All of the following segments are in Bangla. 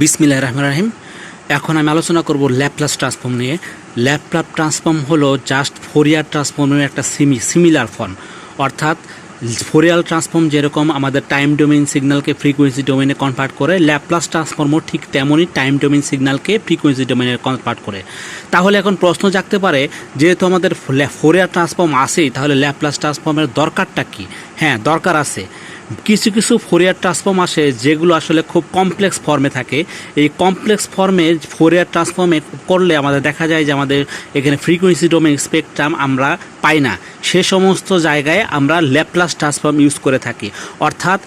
বিসমিল্লাহির রহমানির রহিম। এখন আমি আলোচনা করব ল্যাপ্লাস ট্রান্সফর্ম নিয়ে। ল্যাপ্লাস ট্রান্সফর্ম হলো জাস্ট ফোরিয়ার ট্রান্সফর্মের একটা সিমিলার ফর্ম। অর্থাৎ ফোরিয়ার ট্রান্সফর্ম যেরকম আমাদের টাইম ডোমেইন সিগন্যালকে ফ্রিকোয়েন্সি ডোমেইনে কনভার্ট করে, ল্যাপ্লাস ট্রান্সফর্মও ঠিক তেমনই টাইম ডোমেইন সিগন্যালকে ফ্রিকোয়েন্সি ডোমেইনে কনভার্ট করে। তাহলে এখন প্রশ্ন জাগতে পারে, যেহেতু আমাদের ফোরিয়ার ট্রান্সফর্ম আছেই, তাহলে ল্যাপ্লাস ট্রান্সফর্মের দরকারটা কি? হ্যাঁ, দরকার আছে। কিছু কিছু ফোরিয়ার ট্রান্সফর্ম আসে যেগুলো আসলে খুব কমপ্লেক্স ফর্মে থাকে। এই কমপ্লেক্স ফর্মে ফোরিয়ার ট্রান্সফর্মে করলে আমাদের দেখা যায় যে আমাদের এখানে ফ্রিকোয়েন্সি ডোমেইন স্পেকট্রাম আমরা পাই না। সে সমস্ত জায়গায় আমরা ল্যাপ্লাস ট্রান্সফর্ম ইউজ করে থাকি। অর্থাৎ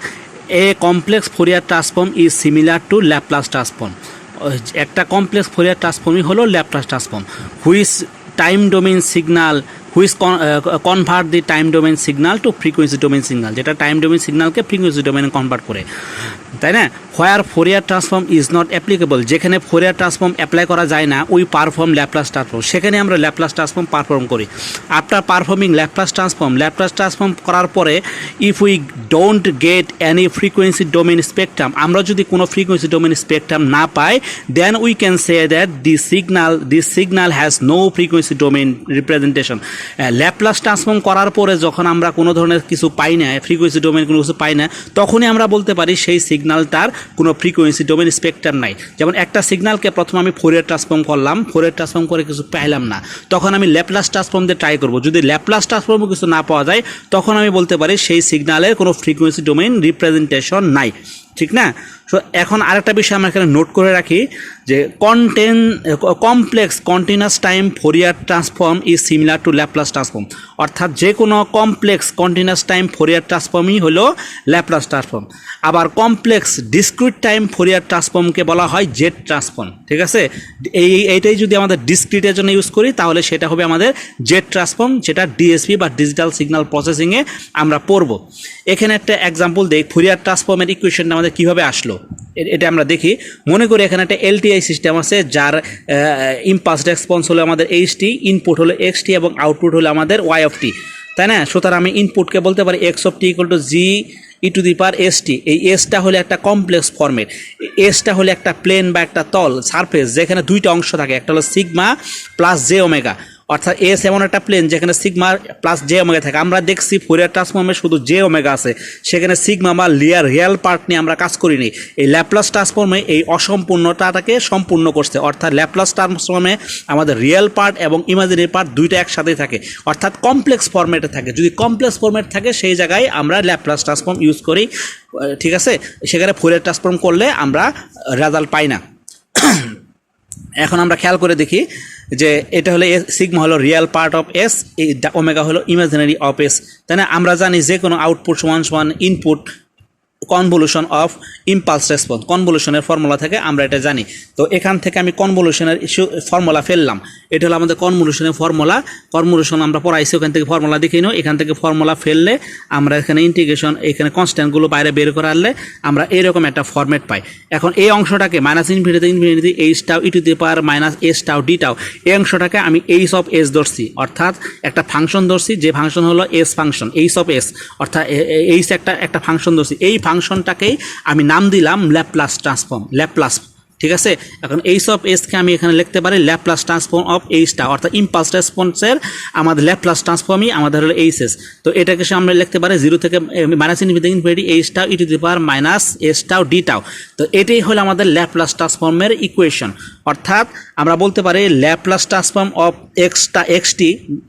a complex Fourier transform is similar to Laplace transform. একটা কমপ্লেক্স ফোরিয়ার ট্রান্সফর্মই হলো Laplace transform, which time domain signal which convert the time domain signal to frequency domain signal, যেটা টাইম ডোমেইন সিগনালকে ফ্রিকোয়েন্সি ডোমেইনে কনভার্ট করে, তাই না? Where Fourier transform is not applicable, যেখানে ফোরিয়ার ট্রান্সফর্ম অ্যাপ্লাই করা যায় না, উই পারফর্ম ল্যাপ্লাস ট্রান্সফর্ম, সেখানে আমরা ল্যাপ্লাস ট্রান্সফর্ম পারফর্ম করি। আফটার পারফর্মিং ল্যাপ্লাস ট্রান্সফর্ম করার পরে if we don't get any frequency domain spectrum, আমরা যদি কোনো ফ্রিকোয়েন্সি ডোমেইন স্পেকট্রাম না পাই, then we can say that this signal has no frequency domain representation. Laplace transform করার পরে যখন আমরা কোনো ধরনের কিছু পাই না, ফ্রিকোয়েন্সি ডোমেইন কোনো কিছু পাই না, তখনই আমরা বলতে পারি সেই সিগনালটার কোনো ফ্রিকোয়েন্সি ডোমেইন স্পেকট্রাম নাই। যেমন একটা সিগনালকে প্রথমে আমি ফোরিয়ার ট্রান্সফর্ম করলাম, ফোরিয়ার ট্রান্সফর্ম করে কিছু পাইলাম না, তখন আমি ল্যাপ্লাস ট্রান্সফর্ম দিয়ে ট্রাই করব। যদি ল্যাপ্লাস ট্রান্সফর্মও কিছু না পাওয়া যায়, তখন আমি বলতে পারি সেই সিগনালের কোনো ফ্রিকোয়েন্সি ডোমেইন রিপ্রেজেন্টেশন নাই, ঠিক না? সো এখন আরেকটা বিষয় আমরা এখানে নোট করে রাখি যে complex continuous time Fourier transform is similar to Laplace transform. অর্থাৎ যে কোনো কমপ্লেক্স কন্টিনিউয়াস টাইম ফোরিয়ার ট্রান্সফর্মই হলো ল্যাপ্লাস ট্রান্সফর্ম। আবার কমপ্লেক্স ডিসক্রিট টাইম ফোরিয়ার ট্রান্সফর্মকে বলা হয় জেড ট্রান্সফর্ম, ঠিক আছে? এইটাই যদি আমাদের ডিসক্রিটের জন্য ইউজ করি, তাহলে সেটা হবে আমাদের জেড ট্রান্সফর্ম, যেটা ডিএসপি বা ডিজিটাল সিগন্যাল প্রসেসিংয়ে আমরা পড়ব। এখানে একটা এক্সাম্পল দেই, ফোরিয়ার ট্রান্সফর্মের ইকুয়েশনটা আমাদের কীভাবে আসলো এটা আমরা দেখি। মনে করি এখানে একটা এলটিআই সিস্টেম আছে, যার ইম্পালস রেসপন্স হলো আমাদের এইচটি, ইনপুট হলো এক্সটি এবং আউটপুট হলো আমাদের ওয়াই অফ টি, তাই না? সুতরাং আমি ইনপুটকে বলতে পারি X of T equal two G E to the power ST. এই এসটা হলো একটা কমপ্লেক্স ফর্মেট, এসটা হলো একটা প্লেন বা একটা তল সারফেস, যেখানে দুইটা অংশ থাকে, একটা হলো সিগমা প্লাস জে ওমেগা। অর্থাৎ এস এমন একটা প্লেন যেখানে সিগমা প্লাস জে ওমেগা থাকে। আমরা দেখছি ফোরিয়ার ট্রান্সফর্মে শুধু জে ওমেগা আছে, সেখানে সিগমা বা রিয়াল পার্ট নিয়ে আমরা কাজ করিনি। এই ল্যাপ্লাস ট্রান্সফর্মে এই অসম্পূর্ণতাটাকে সম্পূর্ণ করছে। অর্থাৎ ল্যাপ্লাস ট্রান্সফর্মে আমাদের রিয়েল পার্ট এবং ইমাজিনারি পার্ট দুইটা একসাথেই থাকে, অর্থাৎ কমপ্লেক্স ফর্মেটে থাকে। যদি কমপ্লেক্স ফর্মেট থাকে, সেই জায়গায় আমরা ল্যাপ্লাস ট্রান্সফর্ম ইউজ করি, ঠিক আছে? সেখানে ফোরিয়ার ট্রান্সফর্ম করলে আমরা রেজাল্ট পাই না। এখন আমরা খেয়াল করে দেখি যে এটা হলো সিগমা হলো রিয়েল পার্ট অফ এস, এই ওমেগা হলো ইমাজিনারি অফ এস, তাই না? আমরা জানি যে কোনো আউটপুট সমান সমান input convolution of impulse response, কনভলিউশনের ফর্মুলা থেকে আমরা এটা জানি। তো এখান থেকে আমি কনভলিউশনের ফর্মুলা ফেললাম, এটা হলো আমাদের কনভলিউশনের ফর্মুলা। কনভলিউশন আমরা পড়াইছি, ওখান থেকে ফর্মুলা দেখে নিও। এখান থেকে ফর্মুলা ফেললে আমরা এখানে ইন্টিগ্রেশন, এখানে কনস্ট্যান্টগুলো বাইরে বের করে আনলে আমরা এরকম একটা ফর্মেট পাই। এখন এই অংশটাকে minus infinity H tau E to the power minus S tau D tau, এই অংশটাকে আমি এইচ অফ এস ধরছি, অর্থাৎ একটা ফাংশন ধরছি, যে ফাংশন হলো S function, H of S, অর্থাৎ এইচ একটা ফাংশন ধরছি। এই ফাংশনটাকেই আমি নাম দিলাম ল্যাপ্লাস ট্রান্সফর্ম, ল্যাপ্লাস, ঠিক আছে? এখন এইচ অফ এসকে আমি এখানে লিখতে পারি ল্যাপ্লাস ট্রান্সফর্ম অফ এইচটা, অর্থাৎ ইম্পালস রেসপন্সের আমাদের ল্যাপ্লাস ট্রান্সফর্মই আমাদের হলো এইচএস। তো এটাকে আমরা লিখতে পারি জিরো থেকে minus infinity H tau E to the power minus S tau D tau. তো এটাই হলো আমাদের ল্যাপ্লাস ট্রান্সফর্মের ইকুয়েশন। অর্থাৎ আমরা বলতে পারি ল্যাপ্লাস ট্রান্সফর্ম অফ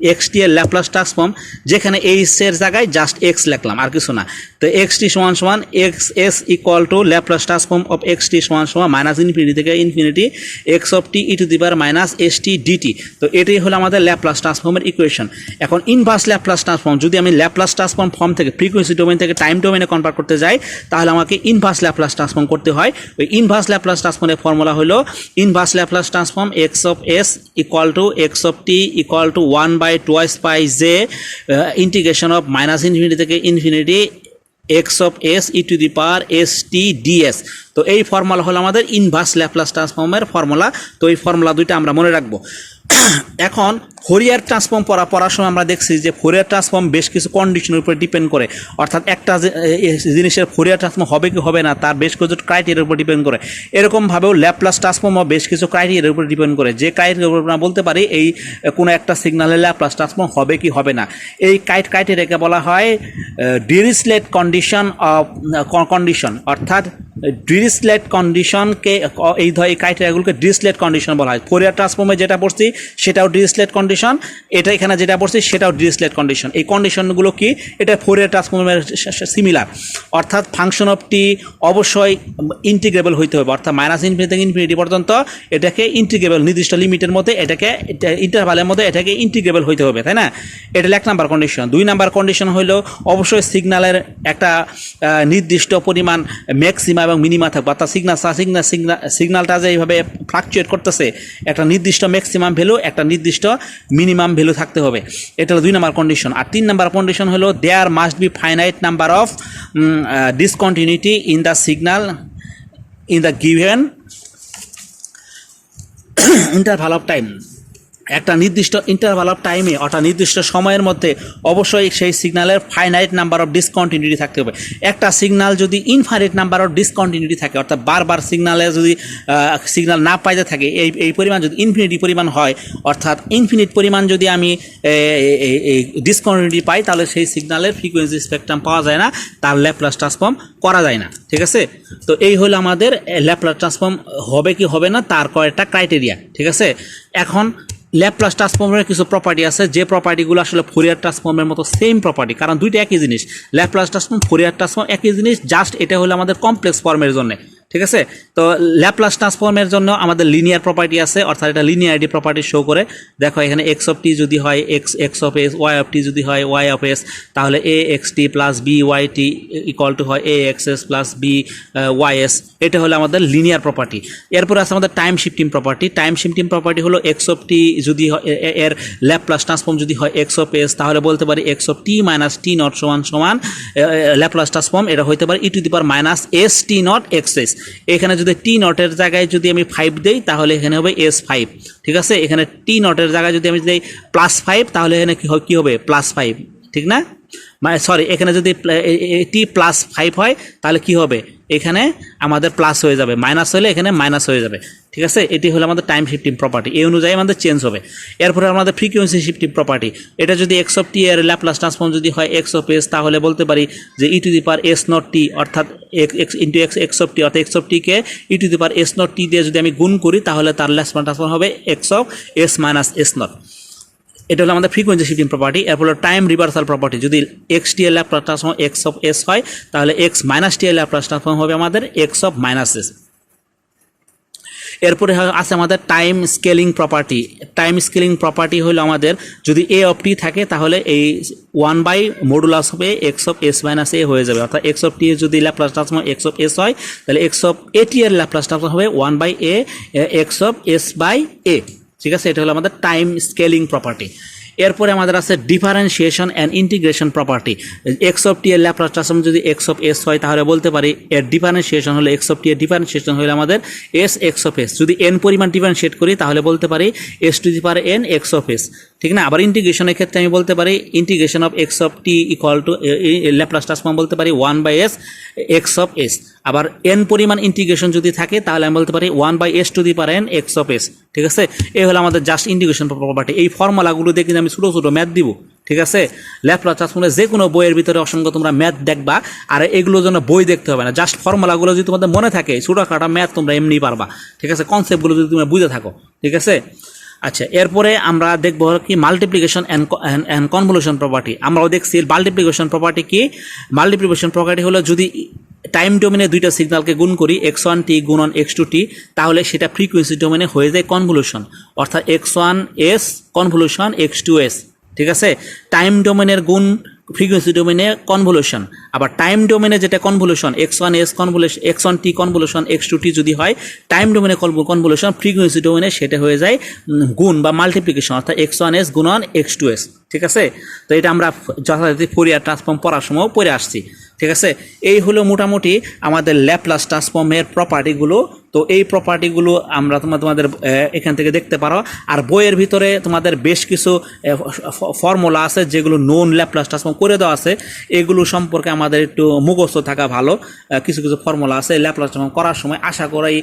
এক্সটি এর ল্যাপ্লাস ট্রান্সফর্ম, যেখানে এইচ এর জায়গায় জাস্ট এক্স লিখলাম, আর কিছু না। তো এক্সটি সমান সমান x s equal to Laplace transform of x t সমান সমান মাইনাস ইনফিনিটি থেকে infinity x of t e to the power minus S t d t. তো এটাই হলো আমাদের ল্যাপ্লাস ট্রান্সফর্মের ইকুয়েশন। এখন ইনভার্স ল্যাপ্লাস ট্রান্সফর্ম, যদি আমি ল্যাপ্লাস ট্রান্সফর্ম ফর্ম থেকে ফ্রিকোয়েন্সি ডোমেইন থেকে টাইম ডোমেইনে কনভার্ট করতে যাই, তাহলে আমাকে ইনভার্স ল্যাপ্লাস ট্রান্সফর্ম করতে হয়। ওই ইনভার্স ল্যাপ্লাস ট্রান্সফর্মের ফর্মুলা হলো inverse Laplace transform X of S equal to X of T equal to 1/2 pi J integration of minus infinity থেকে infinity x of S E to the power S T DS. তো এই ফর্মুলা হলো আমাদের ইনভার্স ল্যাপ্লাস ট্রান্সফর্মের ফর্মুলা। তো এই ফর্মুলা দুইটা আমরা মনে রাখবো। এখন ফোরিয়ার ট্রান্সফর্ম পড়ার সময় আমরা দেখছি যে ফোরিয়ার ট্রান্সফর্ম বেশ কিছু কন্ডিশনের উপর ডিপেন্ড করে, অর্থাৎ একটা জিনিসের ফোরিয়ার ট্রান্সফর্ম হবে কি হবে না তার বেশ কিছু ক্রাইটেরিয়ার উপর ডিপেন্ড করে। এরকমভাবেও ল্যাপ্লাস ট্রান্সফর্মও বেশ কিছু ক্রাইটেরিয়ার উপর ডিপেন্ড করে, যে ক্রাইটেরিয়ার উপর আমরা বলতে পারি এই কোনো একটা সিগন্যালের ল্যাপ্লাস ট্রান্সফর্ম হবে কি হবে না। এই ক্রাইটেরিয়াকে বলা হয় ডিরিচলেট কন্ডিশন, অর্থাৎ ডিরিচলেট কন্ডিশনকে এই ক্রাইটেরিয়াগুলোকে ডিরিচলেট কন্ডিশন বলা হয়। ফোরিয়ার ট্রান্সফর্মে যেটা পড়ছি সেটাও ডিরিচলেট কন্ডিশন, এটা এখানে যেটা পড়ছি সেটাও ডিরিচলেট কন্ডিশন। এই কন্ডিশনগুলো কি, এটা ফোরিয়ার ট্রান্সফর্মের সিমিলার, অর্থাৎ ফাংশন অফ টি অবশ্যই ইন্টিগ্রেবল হইতে হবে, অর্থাৎ -∞ থেকে ইনফিনিটি পর্যন্ত এটাকে ইন্টিগ্রেবল, নির্দিষ্ট লিমিটের মধ্যে এটাকে ইন্টারভালের মধ্যে এটাকে ইন্টিগ্রেবল হইতে হবে, তাই না? এটা 1 নাম্বার কন্ডিশন। 2 নাম্বার কন্ডিশন হলো অবশ্যই সিগন্যালের একটা নির্দিষ্ট পরিমাণ ম্যাক্সিমা এবং মিনিমা থাকবে, অর্থাৎ সিগন্যালটা যে এইভাবে ফ্লাকচুয়েট করতেছে একটা নির্দিষ্ট ম্যাক্সিমাম ভ্যালু একটা নির্দিষ্ট মিনিমাম ভ্যালু থাকতে হবে, এটা হলো 2 নাম্বার কন্ডিশন। আর 3 নাম্বার কন্ডিশন হলো there must be finite number of discontinuity in the signal in the given interval of time. একটা নির্দিষ্ট ইন্টারভাল অফ টাইমে অর্থাৎ নির্দিষ্ট সময়ের মধ্যে অবশ্যই সেই সিগন্যালের ফাইনাইট নাম্বার অফ ডিসকন্টিনিউটি থাকতে হবে। একটা সিগন্যাল যদি ইনফাইনাইট নাম্বার অফ ডিসকন্টিনিউটি থাকে, অর্থাৎ বারবার সিগন্যালে যদি সিগন্যাল না পাইতে থাকে, এই পরিমাণ যদি ইনফিনিটি পরিমাণ হয়, অর্থাৎ ইনফিনিট পরিমাণ যদি আমি ডিসকন্টিনিউটি পাই, তাহলে সেই সিগন্যালের ফ্রিকোয়েন্সি স্পেকট্রাম পাওয়া যায় না, তার ল্যাপ্লাস ট্রান্সফর্ম করা যায় না। ঠিক আছে, তো এই হলো আমাদের ল্যাপ্লাস ট্রান্সফর্ম হবে কি হবে না তার কয়েকটা ক্রাইটেরিয়া। ঠিক আছে, এখন ল্যাপ্লাস ট্রান্সফর্মের কিছু প্রপার্টি আছে, যে প্রপার্টিগুলো আসলে ফোরিয়ার ট্রান্সফর্মের মতো সেম প্রপার্টি, কারণ দুইটা একই জিনিস। ল্যাপ্লাস ট্রান্সফর্ম, ফোরিয়ার ট্রান্সফর্ম একই জিনিস, জাস্ট এটা হলো আমাদের কমপ্লেক্স ফর্মের জন্য। ঠিক আছে, তো ল্যাপ্লাস ট্রান্সফর্মের জন্য আমাদের লিনিয়ার প্রপার্টি আছে, অর্থাৎ এটা লিনিয়ারিটি প্রপার্টি শো করে। দেখো এখানে এক্স অফ টি যদি হয় X of S, Y of T যদি হয় ওয়াই অফ এস, তাহলে A X T plus B Y T equal to হয় A X S plus B Y S. এটা হলো আমাদের লিনিয়ার প্রপার্টি। এরপরে আছে আমাদের time shifting property. Time shifting property হলো এক্স অফ টি যদি এর ল্যাপ্লাস ট্রান্সফর্ম যদি হয় এক্স অফ এস, তাহলে বলতে পারি X of T minus T naught সমান ল্যাপ্লাস ট্রান্সফর্ম এটা হইতে পারে E to the power minus S T naught X S. এখানে যদি টি নটের জায়গায় যদি আমি 5 দেই তাহলে এখানে হবে S5। ঠিক আছে, এখানে টি নটের জায়গায় যদি আমি দেই +5 তাহলে এখানে কি হবে +5, ঠিক না? মানে সরি, এখানে যদি টি +5 হয় তাহলে কি হবে, এখানে আমাদের প্লাস হয়ে যাবে, মাইনাস হলে এখানে মাইনাস হয়ে যাবে। ঠিক আছে, এটি হলো আমাদের টাইম শিফটিং প্রপার্টি, এই অনুযায়ী আমাদের চেঞ্জ হবে। এরপরে আমাদের ফ্রিকোয়েন্সি শিফটিং প্রপার্টি, এটা যদি এক্স অফ টি এর ল্যাপ্লাস ট্রান্সফর্ম যদি হয় এক্স অফ এস, তাহলে বলতে পারি যে E to the power S naught T, অর্থাৎ X into X of T, অর্থাৎ এক্স অফ টিকে E to the power S naught T দিয়ে যদি আমি গুণ করি তাহলে তার ল্যাপ্লাস ট্রান্সফর্ম হবে X of S minus S naught. এটা হলো আমাদের ফ্রিকোয়েন্সি শিফটিং প্রপার্টি। এরপর টাইম রিভার্সাল প্রপার্টি, যদি এক্স টি এর Laplace transform X of S হয় তাহলে এক্স মাইনাস টি এর ল্যাপ্লাস ট্রান্সফর্ম হবে আমাদের এক্স অফ মাইনাস এস। এরপরে আছে আমাদের time scaling property. Time scaling property হলো আমাদের যদি এ অফ টি থাকে তাহলে এই 1/মডুলাস হবে এক্স অফ এস মাইনাস এ হয়ে যাবে, অর্থাৎ এক্স অফ টি যদি Laplace transform X of S হয় তাহলে এক্স অফ এ টি এর ল্যাপ্লাস ট্রান্সফর্ম হবে 1/a X of S by A. ঠিক আছে, এটা হলো আমাদের টাইম স্কেলিং প্রপার্টি। এরপরে আমাদের আছে differentiation and integration property. X of T এর ল্যাপ্লাস ট্রান্সফর্ম যদি এক্স অফ এস হয় তাহলে বলতে পারি এর ডিফারেন্সিয়েশন হলো এক্স অফ টি এর ডিফারেন্সিয়েশন হলো আমাদের এস এক্স অফ এস। যদি এন পরিমাণ ডিফারেন্সিয়েট করি তাহলে বলতে পারি S two the power N x of S, ঠিক না? আবার ইন্টিগ্রেশনের ক্ষেত্রে আমি বলতে পারি integration of x of T equal to Laplace transform বলতে পারি 1/s এক্স অফ এস। আবার এন পরিমাণ ইন্টিগ্রেশন যদি থাকে তাহলে আমি বলতে পারি 1/s two the power N x of S. ঠিক আছে, এই হলো আমাদের জাস্ট ইন্টিগ্রেশন প্রপার্টি। এই ফর্মুলাগুলো দিয়ে কিন্তু আমি ছোটো ছোটো ম্যাথ দিব। ঠিক আছে, ল্যাপ্লাস ট্রান্সফর্মের যে কোনো বইয়ের ভিতরে অসংখ্য তোমরা ম্যাথ দেখবা, আর এগুলোর জন্য বই দেখতে হবে না, জাস্ট ফর্মুলাগুলো যদি তোমাদের মনে থাকে ছোটোখাটো ম্যাথ তোমরা এমনি পারবা। ঠিক আছে, কনসেপ্টগুলো যদি তোমরা বুঝে থাকো। ঠিক আছে, আচ্ছা, এরপরে আমরা দেখবো কি মাল্টিপ্লিকেশন অ্যান্ড কনভলিউশন প্রপার্টি। আমরাও দেখছি মাল্টিপ্লিকেশন প্রপার্টি কি। মাল্টিপ্লিকেশন প্রপার্টি হলো যদি টাইম ডোমেনে দুইটা সিগন্যালকে গুণ করি x1 টি গুণন x2 টি, তাহলে সেটা ফ্রিকোয়েন্সি ডোমেনে হয়ে যায় কনভলিউশন, অর্থাৎ x1 s convolution x2 s। ঠিক আছে, টাইম ডোমেনের গুণ ফ্রিকোয়েন্সি ডোমেনে কনভলিউশন, আবার টাইম ডোমেনে যেটা convolution x1 s convolution x1 টি কনভলিউশন x2 টি যদি হয় টাইম ডোমেনে কনভলিউশন, ফ্রিকোয়েন্সি ডোমেনে সেটা হয়ে যায় গুণ বা মাল্টিপ্লিকেশন, অর্থাৎ x1 s গুণন x2 s। ঠিক আছে, তো এটা আমরা যথাযথ ফোরিয়ার ট্রান্সফর্ম পড়ার সময় পড়ে আসছি। ঠিক আছে, এই হলো মোটামুটি আমাদের ল্যাপ্লাস ট্রান্সফর্মের প্রপার্টিগুলো তো এই প্রপার্টিগুলো আমরা তোমাদের এখান থেকে দেখতে পারো। আর বইয়ের ভিতরে তোমাদের বেশ কিছু ফর্মুলা আছে যেগুলো নোন ল্যাপ্লাস ট্রান্সফর্ম করে দেওয়া আছে, এগুলো সম্পর্কে আমাদের একটু মুখস্থ থাকা ভালো। কিছু কিছু ফর্মুলা আছে ল্যাপ্লাস ট্রান্সফর্ম করার সময়, আশা করি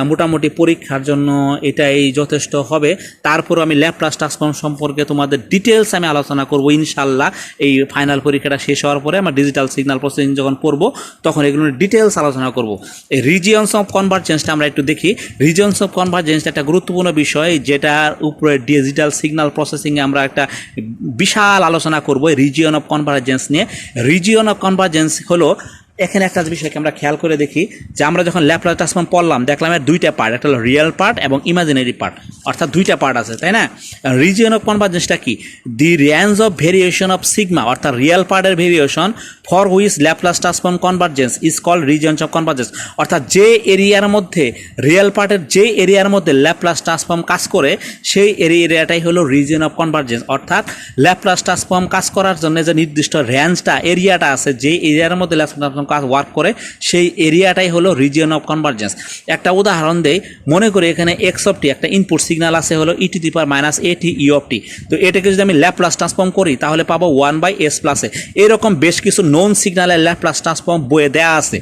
মোটামুটি পরীক্ষার জন্য এটাই যথেষ্ট হবে। তারপর আমি ল্যাপ্লাস ট্রান্সফর্ম সম্পর্কে তোমাদের ডিটেলস আমি আলোচনা করব ইনশাল্লাহ। এই ফাইনাল পরীক্ষাটা শেষ হওয়ার পরে আমরা ডিজিটাল সিগন্যাল প্রসেসিং যখন পড়ব তখন এগুলোর ডিটেলস আলোচনা করব। এই রিজিয়নস অফ কনভার্জেন্সটা আমরা একটু দেখি। রিজিয়নস অফ কনভার্জেন্স একটা গুরুত্বপূর্ণ বিষয়, যেটার উপরে ডিজিটাল সিগন্যাল প্রসেসিংয়ে আমরা একটা বিশাল আলোচনা করব রিজিয়ন অফ কনভার্জেন্স নিয়ে। রিজিয়ন অফ কনভার্জেন্স হলো, এখানে একটা বিষয়কে আমরা খেয়াল করে দেখি যে আমরা যখন ল্যাপ্লাস ট্রান্সফর্ম পড়লাম দেখলাম এর দুইটা পার্ট, একটা হলো রিয়েল পার্ট এবং ইমাজিনারি পার্ট, অর্থাৎ দুইটা পার্ট আছে, তাই না? রিজিয়ন অফ কনভার্জেন্সটা কি? The range of variation of sigma, অর্থাৎ রিয়েল পার্টের variation for which Laplace transform convergence is called regions of convergence, অর্থাৎ যে এরিয়ার মধ্যে রিয়েল পার্টের যে এরিয়ার মধ্যে ল্যাপ্লাস ট্রান্সফর্ম কাজ করে সেই এরিয়াটাই হলো রিজিয়ন অফ কনভার্জেন্স। অর্থাৎ ল্যাপ্লাস ট্রান্সফর্ম কাজ করার জন্য যে নির্দিষ্ট রেঞ্জটা এরিয়াটা আছে, যে এরিয়ার মধ্যে ল্যাপ্লাস ট্রান্সফর্ম কাজ ওয়ার্ক করে সেই এরিয়াটাই হলো রিজিয়ন অফ কনভার্জেন্স। একটা উদাহরণ দেই, মনে করি এখানে এক্স অফ টি একটা ইনপুট সিগন্যাল আছে হলো E to the power minus A T E of T. তো এটাকে যদি আমি ল্যাপ্লাস ট্রান্সফর্ম করি তাহলে পাবো 1/s প্লাস এ। এরকম বেশ কিছু নন সিগন্যালের ল্যাপ্লাস ট্রান্সফর্ম বইয়ে দেওয়া আছে।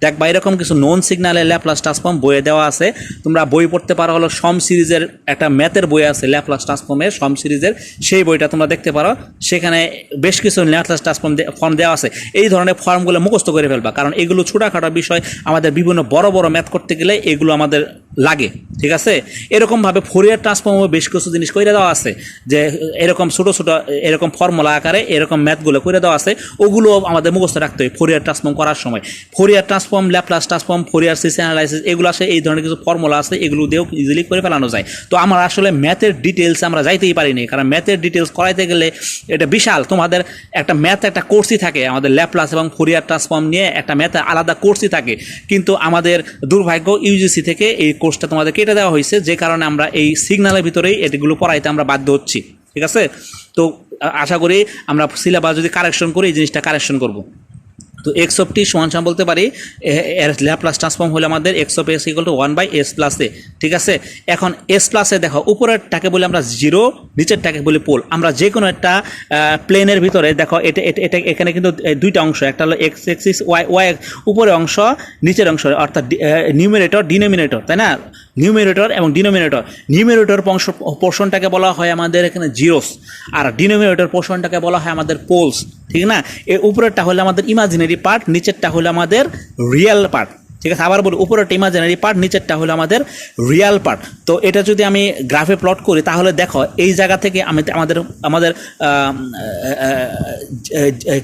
দেখবা এরকম কিছু নন সিগন্যালের ল্যাপ্লাস ট্রান্সফর্ম বইয়ে দেওয়া আছে। তোমরা বই পড়তে পারো, হলো সম সিরিজের একটা ম্যাথের বই আছে ল্যাপ্লাস ট্রান্সফর্মের, সম সিরিজের, সেই বইটা তোমরা দেখতে পারো। সেখানে বেশ কিছু ল্যাপ্লাস ট্রান্সফর্ম ফর্ম দেওয়া আছে। এই ধরনের ফর্মগুলো মুখস্থ করে ফেলবা, কারণ এগুলো ছোটাখাটো বিষয়, আমাদের বিভিন্ন বড় বড় ম্যাথ করতে গেলে এগুলো আমাদের লাগে, ঠিক আছে? এরকমভাবে ফোরিয়ার ট্রান্সফর্মও বেশ কিছু জিনিস করে দেওয়া আছে, যে এরকম ছোটো ছোটো এরকম ফর্মুলা আকারে এরকম ম্যাথগুলো করে দেওয়া আছে, ওগুলো আমাদের মুখস্থ রাখতে হয় ফোরিয়ার ট্রান্সফর্ম করার সময়। Fourier transform, Laplace transform, Fourier series analysis, এগুলো আসে এই ধরনের কিছু ফর্মুলা আছে, এগুলো দিয়েও ইজিলি করে ফেলানো যায়। তো আমার আসলে ম্যাথের ডিটেলসে আমরা যাইতেই পারিনি, কারণ ম্যাথের ডিটেলস করাইতে গেলে এটা বিশাল। তোমাদের একটা ম্যাথ একটা কোর্সই থাকে, আমাদের ল্যাপ্লাস এবং ফোরিয়ার ট্রান্সফর্ম নিয়ে একটা ম্যাথের আলাদা কোর্সই থাকে, কিন্তু আমাদের দুর্ভাগ্য ইউজিসি থেকে এই কোর্সটা তোমাদের কেটে দেওয়া হয়েছে, যে কারণে আমরা এই সিগন্যালের ভিতরেই এগুলো পড়াইতে আমরা বাধ্য হচ্ছি, ঠিক আছে? তো আশা করি আমরা সিলেবাস যদি কারেকশন করি এই জিনিসটা কারেকশন করব। তো এক্স অফ টি সমান সমান বলতে পারি এর ল্যাপ্লাস ট্রান্সফর্ম হলে আমাদের X of X equal to 1/s plus A, ঠিক আছে? এখন এস প্লাসে দেখো, উপরেরটাকে বলে আমরা জিরো, নিচেরটাকে বলি পোল। আমরা যে কোনো একটা প্লেনের ভিতরে দেখো এটা এটা এখানে কিন্তু দুইটা অংশ, একটা হলো এক্স এক্সিস ওয়াই উপরের অংশ, নিচের অংশ, অর্থাৎ নিউমারেটর ডিনোমিনেটর, তাই না? নিউমারেটর এবং ডিনোমিনেটর। নিউমারেটর পোর্শনটাকে বলা হয় আমাদের এখানে জিরোস, আর ডিনোমিনেটর পোর্শনটাকে বলা হয় আমাদের পোলস, ঠিক না? এর উপরেরটা হলো আমাদের ইমাজিনারি পার্ট, নিচেরটা হলো আমাদের রিয়েল পার্ট, ঠিক আছে? আবার বলি, উপরেরটা ইমাজিনারি পার্ট, নিচেরটা হলো আমাদের রিয়েল পার্ট। তো এটা যদি আমি গ্রাফে প্লট করি তাহলে দেখো এই জায়গা থেকে আমাদের আমাদের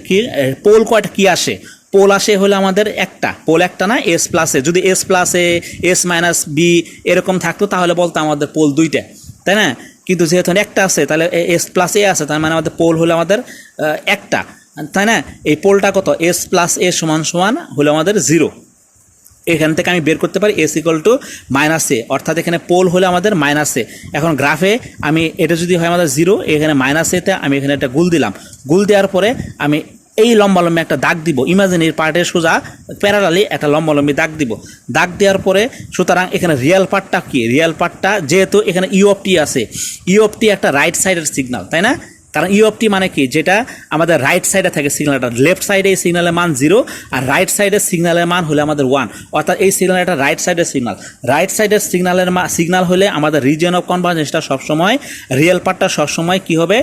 কি পোল কয়টা কি আসে? পোল আসে হলো আমাদের একটা, পোল একটা না, এস প্লাসে। যদি এস প্লাসে এস মাইনাস বি এরকম থাকতো তাহলে বলতো আমাদের পোল দুইটা, তাই না? কিন্তু যেহেতু একটা আছে তাহলে এস প্লাস এ আছে, তার মানে আমাদের পোল হলো আমাদের একটা, তাই না? এই পোলটা কত? এস প্লাস এ সমান সমান হলো আমাদের জিরো। এখান থেকে আমি বের করতে পারি এস ইকুয়াল টু মাইনাস এ, অর্থাৎ এখানে পোল হলো আমাদের মাইনাস এ। এখন গ্রাফে আমি এটা যদি হয় আমাদের জিরো, এখানে মাইনাস এতে আমি এখানে একটা গুল দিলাম। গুল দেওয়ার পরে আমি এই লম্বালম্বি একটা দাগ দিব, ইমাজিনারি পার্টের সোজা প্যারালালি একটা লম্বালম্বি দাগ দিব। দাগ দেওয়ার পরে সুতরাং এখানে রিয়েল পার্টটা কি? রিয়েল পার্টটা যেহেতু এখানে ই অফ টি আছে, ই অফ টি একটা রাইট সাইডের সিগন্যাল, তাই না? কারণ ই অফ টি মানে কি? যেটা আমাদের রাইট সাইডে থাকে সিগন্যালটা, লেফট সাইডে এই সিগন্যালের মান 0 আর রাইট সাইডের সিগন্যালের মান হলে আমাদের 1, অর্থাৎ এই সিগন্যালটা রাইট সাইডের সিগন্যাল। রাইট সাইডের সিগন্যাল হলে আমাদের রিজিয়ন অফ কনভার্জেন্সটা সবসময়, রিয়েল পার্টটা সবসময় কি হবে?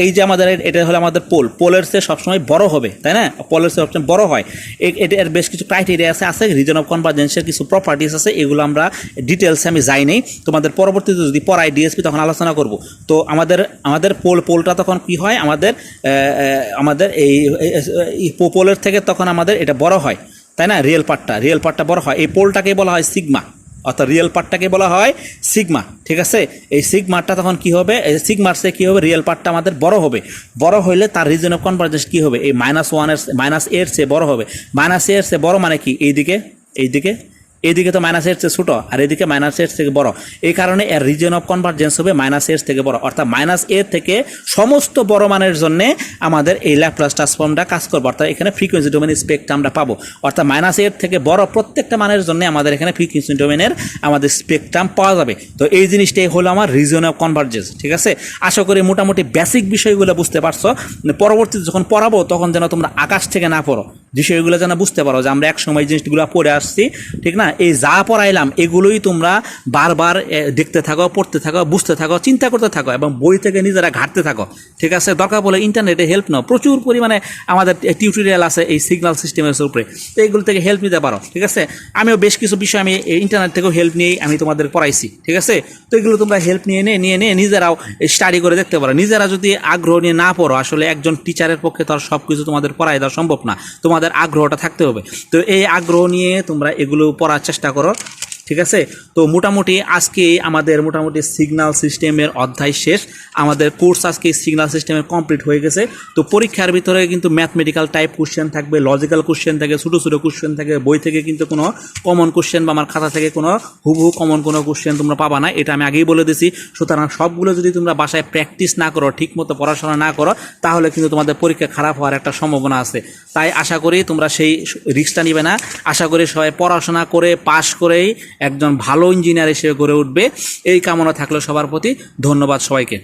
এই যে আমাদের এটা হলো আমাদের পোলের চেয়ে সবসময় বড় হবে, তাই না? পোলের চেয়ে সবসময় বড় হয়। এর বেশ কিছু ক্রাইটেরিয়া আছে রিজন অফ কনভার্জেন্সের কিছু প্রপার্টিস আছে, এগুলো আমরা ডিটেলসে আমি যাই নেই, তোমাদের পরবর্তীতে যদি পড়াই ডিএসপি তখন আলোচনা করব। তো আমাদের পোলটা তখন কি হয়? আমাদের এই পোলের থেকে তখন আমাদের এটা বড় হয়, তাই না? রিয়েল পার্টটা বড় হয়। এই পোলটাকে বলা হয় সিগমা, অর্থাৎ রিয়েল পার্টটাকে বলা হয় সিগমা, ঠিক আছে? এই সিগমারটা তখন কি হবে? এই সিগমার সে কী হবে? রিয়েল পার্টটা আমাদের বড় হবে। বড় হইলে তার রিজন অফ কনভার্জেন্স কী হবে? এই -1 এর মাইনাস এর চেয়ে বড় হবে। মাইনাস এর চেয়ে বড় মানে কি? এইদিকে এদিকে তো মাইনাস এর চেয়ে ছোট আর এদিকে মাইনাস এর থেকে বড়, এই কারণে এর রিজন অফ কনভারজেন্স হবে মাইনাস এর থেকে বড়, অর্থাৎ মাইনাস এর থেকে সমস্ত বড় মানের জন্য আমাদের এই ল্যাপ্লাস ট্রান্সফর্মটা কাজ করবে, অর্থাৎ এখানে ফ্রিকোয়েন্সি ডোমেন স্পেকট্রামটা পাবো, অর্থাৎ মাইনাস এর থেকে বড় প্রত্যেকটা মানের জন্য আমাদের এখানে ফ্রিকোয়েন্সি ডোমেনের আমাদের স্পেকট্রাম পাওয়া যাবে। তো এই জিনিসটাই হলো আমার রিজন অফ কনভারজেন্স। ঠিক আছে, আশা করি মোটামুটি বেসিক বিষয়গুলো বুঝতে পারছো। পরবর্তীতে যখন পড়াবো তখন যেন তোমরা আকাশ থেকে না পড়ো, বিষয়গুলো যেন বুঝতে পারো যে আমরা এক সময় জিনিসগুলো পড়ে আসছি, ঠিক না? এই যা পড়াইলাম এগুলোই তোমরা বারবার দেখতে থাকো, পড়তে থাকো, বুঝতে থাকো, চিন্তা করতে থাকো এবং বই থেকে নিজেরা ঘাটতে থাকো। ঠিক আছে, দরকার বলে ইন্টারনেটে হেল্প নাও, প্রচুর পরিমাণে আমাদের টিউটোরিয়াল আছে এই সিগন্যাল সিস্টেমের উপরে, তো এইগুলো থেকে হেল্প নিতে পারো। ঠিক আছে, আমিও বেশ কিছু বিষয় আমি ইন্টারনেট থেকেও হেল্প নিয়েই আমি তোমাদের পড়াইছি। ঠিক আছে, তো এগুলো তোমরা হেল্প নিয়ে নিজেরাও স্টাডি করে দেখতে পারো। নিজেরা যদি আগ্রহ নিয়ে না পড়ো, আসলে একজন টিচারের পক্ষে তো আর সব কিছু তোমাদের পড়াই দেওয়া সম্ভব না, তোমাদের আগ্রহটা থাকতে হবে। তো এই আগ্রহ নিয়ে তোমরা এগুলো পড়ার চেষ্টা করো। ঠিক আছে, তো মোটামুটি আজকে আমাদের মোটামুটি সিগন্যাল সিস্টেমের অধ্যায় শেষ, আমাদের কোর্স আজকে সিগন্যাল সিস্টেমের কমপ্লিট হয়ে গেছে। তো পরীক্ষার ভিতরে কিন্তু ম্যাথমেটিক্যাল টাইপ কোশ্চেন থাকবে, লজিক্যাল কোশ্চেন থাকে, ছোটো ছোটো কোশ্চেন থাকে, বই থেকে কিন্তু কোনো কমন কোশ্চেন বা আমার খাতা থেকে কোনো হুবহু কমন কোনো কোশ্চেন তোমরা পাবা না, এটা আমি আগেই বলে দিছি। সুতরাং সবগুলো যদি তোমরা বাসায় প্র্যাকটিস না করো, ঠিকমতো পড়াশোনা না করো, তাহলে কিন্তু তোমাদের পরীক্ষা খারাপ হওয়ার একটা সম্ভাবনা আছে। তাই আশা করি তোমরা সেই রিস্কটা নিবে না, আশা করি সবাই পড়াশোনা করে পাশ করেই একজন ভালো ইঞ্জিনিয়ার হিসেবে গড়ে উঠবে, এই কামনা থাকলো সবার প্রতি। ধন্যবাদ সবাইকে।